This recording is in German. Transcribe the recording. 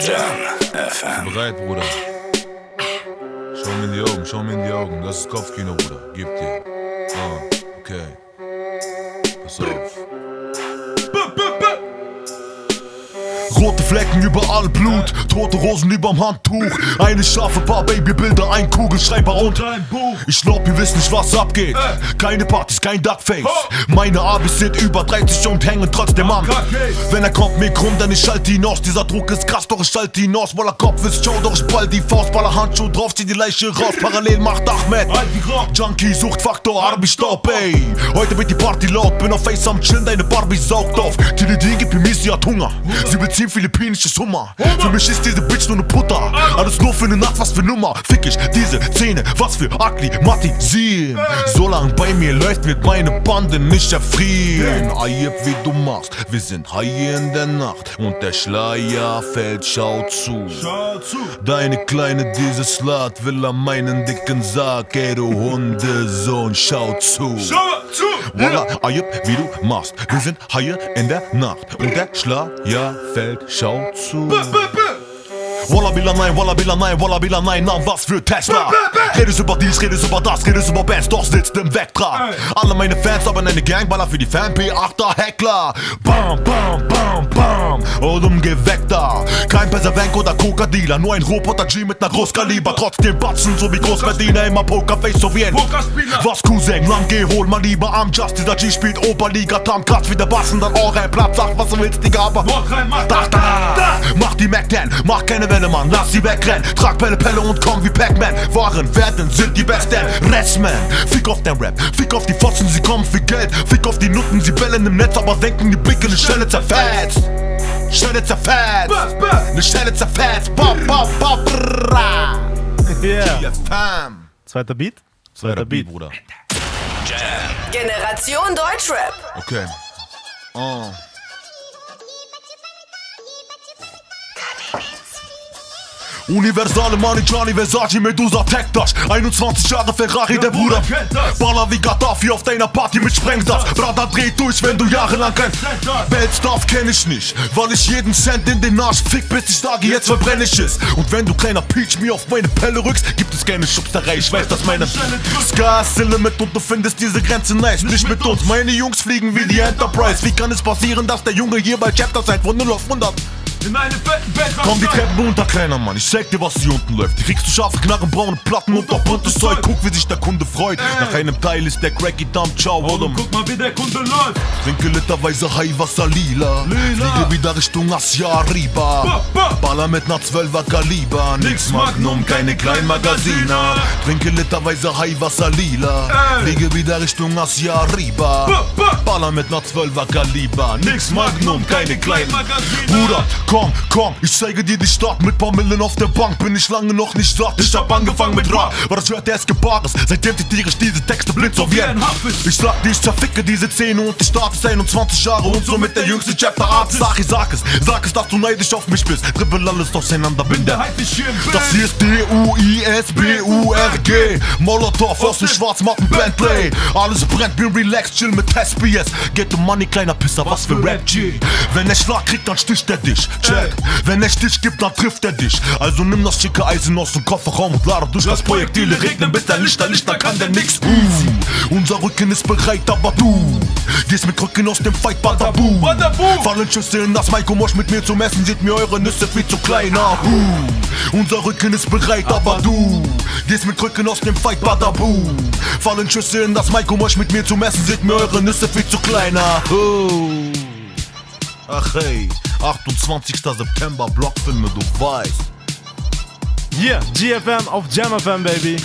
Jam FM. Bereit, Bruder? Schau mir in die Augen, schau mir in die Augen. Das ist Kopfkino, Bruder. Gib dir. Okay. Pass auf. Rote Flecken überall, Blut, tote Rosen überm Handtuch. Eine scharfe paar Babybilder, ein Kugelschreiber und ein Buch. Ich glaub, ihr wisst nicht, was abgeht. Keine Partys, kein Duckface. Meine Abis sind über 30 und hängen trotzdem an. Wenn er kommt mir krumm, dann ich schalte ihn aus. Dieser Druck ist krass, doch ich schalte ihn aus. Weil er Kopf ist show, doch ich ball die Faust. Baller Handschuh drauf, zieh die Leiche raus. Parallel macht Ahmed Junkie, Suchtfaktor, Arbi Staub, ey. Heute wird die Party laut, bin auf Face am Chillen, deine Barbie saugt auf. Tilidin gibt mir mies, sie hat Hunger. Sie will 10 philippinisches Hummer. Für mich ist diese Bitch nur ne Putter. Alles nur für ne Nacht, was für Nummer. Fick ich diese Zähne, was für Akklimatisieren. Solange bei mir läuft, wird meine Bande nicht erfrieren. Ayeb, wie du machst, wir sind Haie in der Nacht. Und der Schleier fällt, schau zu. Deine Kleine, diese Slut, will an meinen dicken Sarg. Ey, du Hundesohn, schau zu. Wallah, Ayeb, wie du machst, wir sind Haie in der Nacht. Und der Schleier fällt, schau zu. Walla Billa nein, Walla Billa nein, Walla Billa nein, na was für Tesla. Redest über dies, redest über das, redest über Bands, doch sitzt im Wegtrag. Alle meine Fans haben eine Gangballer für die Fan P8er Heckler. Bam, bam, bam, bam, und geh weg da. Kein Perservenk oder Coca-Dealer, nur ein Roboter G mit ner Großkaliber. Trotzdem Batzen, so wie Großverdiener, immer Pokerface, so wie ein was Cousin, lang geh, hol mal lieber am Just. Dieser G spielt Oberliga, Tam, Katz, wieder Bassen, dann Ohren Platz. Sag, was du willst, Digga, aber da, mach die Mac 10, mach keine Welle, Mann, lass sie wegrennen. Trag Pelle und komm wie Pac-Man. Waren, werden, sind die Besten. Restman, fick auf den Rap, fick auf die Fotzen, sie kommen für Geld. Fick auf die Nutten, sie bellen im Netz, aber denken die Blicke, ne Stelle zerfetzt. Stelle zerfetzt, ne Stelle zerfetzt. Yeah. Fam. Zweiter Beat? Zweiter Beat, Bruder. Generation Deutschrap. Okay. Universale Money, Johnny Versace, Medusa, Tech-Tasch. 21 Jahre Ferrari, der Bruder. Baller wie Gaddafi auf deiner Party mit Sprengsatz. Brother, dreht durch, wenn du jahrelang kein Bellstuff kenn ich nicht. Weil ich jeden Cent in den Arsch fick, bis ich sage, jetzt verbrenne ich es. Und wenn du kleiner Peach mir auf meine Pelle rückst, gibt es keine Schubsterei. Ich weiß, dass meine Sky ist the limit und du findest diese Grenze nice. Nicht mit uns, meine Jungs fliegen wie die Enterprise. Wie kann es passieren, dass der Junge hier bei Chapter sein von 0 auf 100? In eine fetten Bett. Komm die Treppen runter, kleiner Mann, ich zeig dir, was hier unten läuft. Hier kriegst du scharfe Knarren, braune Platten und auch buntes Zeug. Guck, wie sich der Kunde freut. Nach einem Teil ist der Cracky Dump, ciao, Guck mal, wie der Kunde läuft. Trinke literweise Highwasser lila. Fliege wieder Richtung Asia Riba. Baller mit ner 12er Kaliber. Nix Magnum, keine Kleinmagaziner. Trinke literweise Highwasser lila. Fliege wieder Richtung Asia Riba. Baller mit ner 12er Kaliber. Nix Magnum, keine Kleinmagaziner. Bruder, komm, ich zeige dir die Stadt. Mit paar Millen auf der Bank bin ich lange noch nicht satt. Ich hab angefangen mit Rap, war das hört der Escobares. Seitdem zitiere ich diese Texte blind so wie ein Hafiz. Ich sag dir, ich zerficke diese Zähne und die Start ist 21 Jahre und somit der jüngste Chapter Arzt. Sag es, dass du neidisch auf mich bist. Dribbel alles auseinander, bin der Das hier ist D-U-I-S-B-U-R-G. Molotov aus dem schwarz-matten Bentley. Alles brennt, bin relaxed, chill mit SPS. Get the money, kleiner Pisser, was für Rap-G. Wenn er Schlag kriegt, dann sticht er dich. Check. Wenn er Stich gibt, dann trifft er dich. Also nimm das schicke Eisen aus dem Kofferraum und lade durch das Projektile regnen, bis der Lichter kann der nix. Unser Rücken ist bereit, aber du gehst mit Rücken aus dem Fight, Badabu. Fallen Schüsse in das Maiko Mosch mit mir zum Essen, seht mir eure Nüsse viel zu klein. Unser Rücken ist bereit, aber du gehst mit Rücken aus dem Fight, Badabu. Fallen Schüsse in das Maiko Mosch mit mir zum Essen, seht mir eure Nüsse viel zu klein. Ach hey, 28. September, Blockfilme, du weißt. Yeah, GFM auf Jam FM, baby.